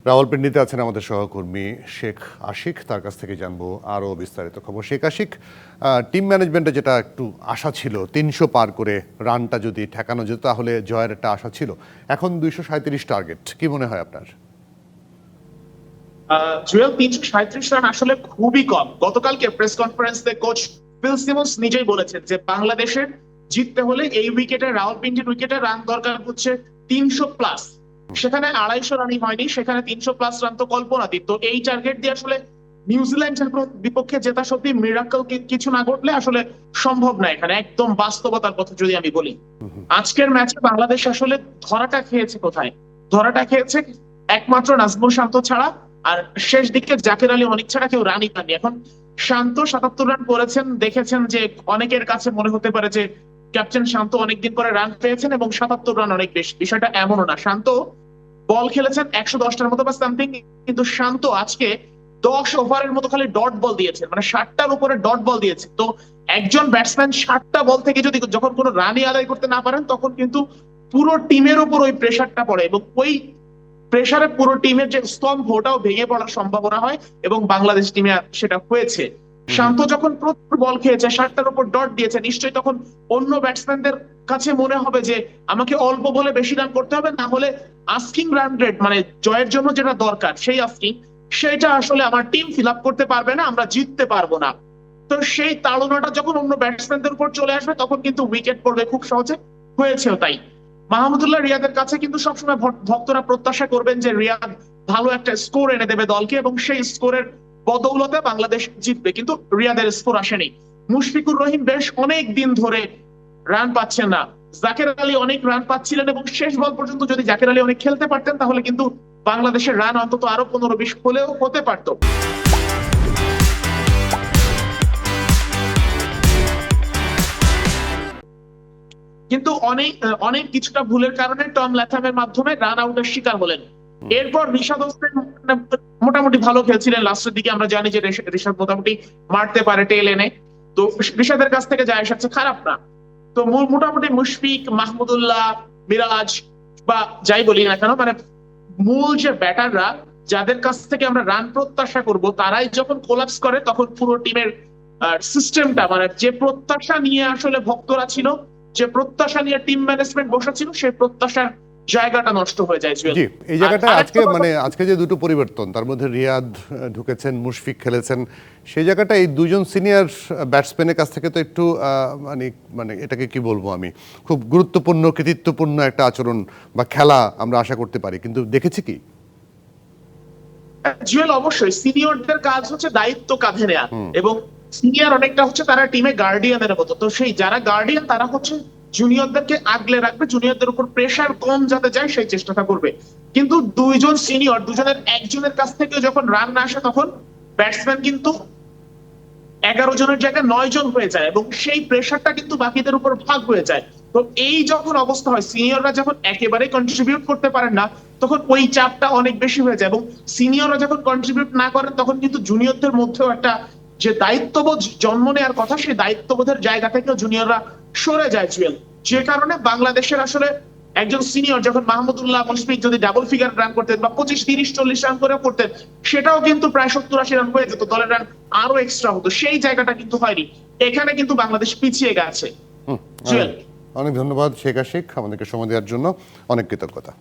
রাওয়ালপিন্ডিতে আছেন আমাদের সহকর্মী শেখ আশিক, তার কাছ থেকে জানবো আরও বিস্তারিত খবর। শেখ আশিক, টিম ম্যানেজমেন্টে যেটা একটু আশা ছিল ৩০০ পার করে রানটা যদি ঠেকানো যেত তাহলে জয়ের একটা আশা ছিল, এখন ২৩৭ টার্গেট, কি মনে হয় আপনার? জুয়েল, ৩৩৭ রান আসলে খুবই কম। গতকালকে প্রেস কনফারেন্সে কোচ ফিল সিমন্স নিজেই বলেছেন যে বাংলাদেশের জিততে হলে এই উইকেটে, রাওয়ালপিন্ডির উইকেটে রান দরকার হচ্ছে ৩০০+। সেখানে ২৫০ রানই হয়নি, সেখানে ৩০০+ রান তো কল্পনাতীত। তো এই টার্গেট দিয়ে আসলে নিউজিল্যান্ডের বিপক্ষে জেতা সত্যি মিরাকল কিছু না ঘটলে আসলে সম্ভব না। এখানে একদম বাস্তবতার কথা যদি আমি বলি, আজকের ম্যাচে বাংলাদেশ আসলে ধরাটা খেয়েছে কোথায়? ধরাটা খেয়েছে একমাত্র নাজমুল শান্ত ছাড়া, আর শেষ দিকে জাকের আলী অনেক ছাড়া কেউ রানই পাননি। এখন শান্ত ৭৭ রান করেছেন, দেখেছেন যে অনেকের কাছে মনে হতে পারে যে ক্যাপ্টেন শান্ত অনেকদিন পরে রান পেয়েছেন এবং ৭৭ রান অনেক বেশি। বিষয়টা এমনও না। শান্ত বল খেলেছেন ১১০টার মতো বা সামথিং, কিন্তু শান্ত আজকে ১০ ওভারের মতো খালি ডট বল দিয়েছেন, মানে ৬০টার উপরে ডট বল দিয়েছে। তো একজন ব্যাটসম্যান ৬০টা বল থেকে যদি যখন কোনো রানই আদায় করতে না পারেন, তখন কিন্তু পুরো টিমের উপর ওই প্রেশারটা পড়ে এবং ওই প্রেসারে পুরো টিমের যে স্তম্ভ ওটাও ভেঙে পড়ার সম্ভাবনা হয় এবং বাংলাদেশ টিমে সেটা হয়েছে। শান্ত যখন প্রথম বল খেয়েছে, ৬০টার উপর ডট দিয়েছে, নিশ্চয়ই তখন অন্য ব্যাটসম্যানদের কাছে মনে হবে যে আমাকে অল্প বলে বেশি রান করতে হবে, না হলে আস্কিং রান রেট, মানে জয়ের জন্য যেটা দরকার সেই আস্কিং, সেটা আসলে আমার টিম ফিল আপ করতে পারবে না, আমরা জিততে পারবো না। তো সেই তাড়নাটা যখন অন্য ব্যাটসম্যানদের উপর চলে আসবে, তখন কিন্তু উইকেট পড়বে খুব সহজে। হয়েছেও তাই। মাহমুদুল্লাহ রিয়াদের কাছে কিন্তু সবসময় ভক্তরা প্রত্যাশা করবেন যে রিয়াদ ভালো একটা স্কোর এনে দেবে দলকে এবং সেই স্কোরের বদৌলতে বাংলাদেশ জিতবে, কিন্তু রিয়াদের স্কোর আসেনি। মুশফিকুর রহিম বেশ অনেক দিন ধরে রান পাচ্ছেন না। জাকের আলী অনেক রান পাচ্ছিলেন এবং শেষ বল পর্যন্ত যদি জাকের আলী অনেক খেলতে পারতেন, তাহলে কিন্তু বাংলাদেশের রান অন্তত আরো ১৫-২০ হলেও হতে পারতো। কিন্তু অনেক অনেক কিছুটা ভুলের কারণে টম ল্যাথামের মাধ্যমে রান আউটের শিকার হলেন। এরপর রিশাদ হোসেন মোটামুটি ভালো খেলছিলেন লাস্টের দিকে, আমরা জানি যে রিশাদ মোটামুটি মারতে পারে টেল এনে। তো রিশাদের কাছ থেকে যা এসেছে খারাপ না। তো মোটামুটি মুশফিক, মাহমুদুল্লাহ, মিরাজ বা যাই বলি না কেন, মানে মূল যে ব্যাটাররা যাদের কাছ থেকে আমরা রান প্রত্যাশা করব, তারাই যখন কোলাপস করে, তখন পুরো টিমের সিস্টেমটা, মানে যে প্রত্যাশা নিয়ে আসলে ভক্তরা ছিল, যে প্রত্যাশা নিয়ে টিম ম্যানেজমেন্ট বসেছিল, সেই প্রত্যাশার জায়গাটা নষ্ট হয়ে যায়। জি, এই জায়গাটা আজকে যে দুটো পরিবর্তন, তার মধ্যে রিয়াদ ঢুকেছেন, মুশফিক খেলেছেন, সেই জায়গাটা এই দুজন সিনিয়র ব্যাটসম্যানের কাছ থেকে তো একটু মানে মানে এটাকে কি বলবো, আমি খুব গুরুত্বপূর্ণ কৃতিত্বপূর্ণ একটা আচরণ বা খেলা আমরা আশা করতে পারি, কিন্তু দেখেছি কি? জুয়েল, অবশ্যই সিনিয়রদের কাজ হচ্ছে দায়িত্ব কাঁধে নেওয়া, এবং সিনিয়র অনেকটা হচ্ছে তারা টিমে গার্ডিয়ানের মতো। তো সেই যারা গার্ডিয়ান, তারা হচ্ছে জুনিয়রদেরকে আগলে রাখবে, জুনিয়রদের উপর প্রেসার কম যাতে যায় সেই চেষ্টাটা করবে। কিন্তু দুইজন সিনিয়র, দুজনের একজনের কাছ থেকে যখন রান না আসে, তখন ব্যাটসম্যান কিন্তু ১১ জনের জায়গায় ৯ জন হয়ে যায় এবং সেই প্রেসারটা কিন্তু বাকিদের উপর ভাগ হয়ে যায়। তো এই যখন অবস্থা হয়, সিনিয়ররা যখন একেবারে কন্ট্রিবিউট করতে পারেন না, তখন ওই চাপটা অনেক বেশি হয়ে যায় এবং সিনিয়ররা যখন কন্ট্রিবিউট না করেন, তখন কিন্তু জুনিয়রদের মধ্যেও একটা যে দায়িত্ববোধ জন্ম নেওয়ার কথা, সেই দায়িত্ববোধের জায়গা থেকেও জুনিয়ররা সরে যায় জুয়েল। যে কারণে বাংলাদেশের আসলে একজন সিনিয়র যখন মাহমুদুল্লাহ, মুশফিক যদি ডাবল ফিগার রান করতেন বা ২৫, ৩০, ৪০ রান করে করতেন, সেটাও কিন্তু প্রায় ৭০-৮০ রান হয়ে যেত, দলের রান আরো এক্সট্রা হতো। সেই জায়গাটা কিন্তু হয়নি, এখানে কিন্তু বাংলাদেশ পিছিয়ে গেছে। অনেক ধন্যবাদ শেখ আশিক, আমাদেরকে সময় দেওয়ার জন্য। অনেক কৃতজ্ঞতা।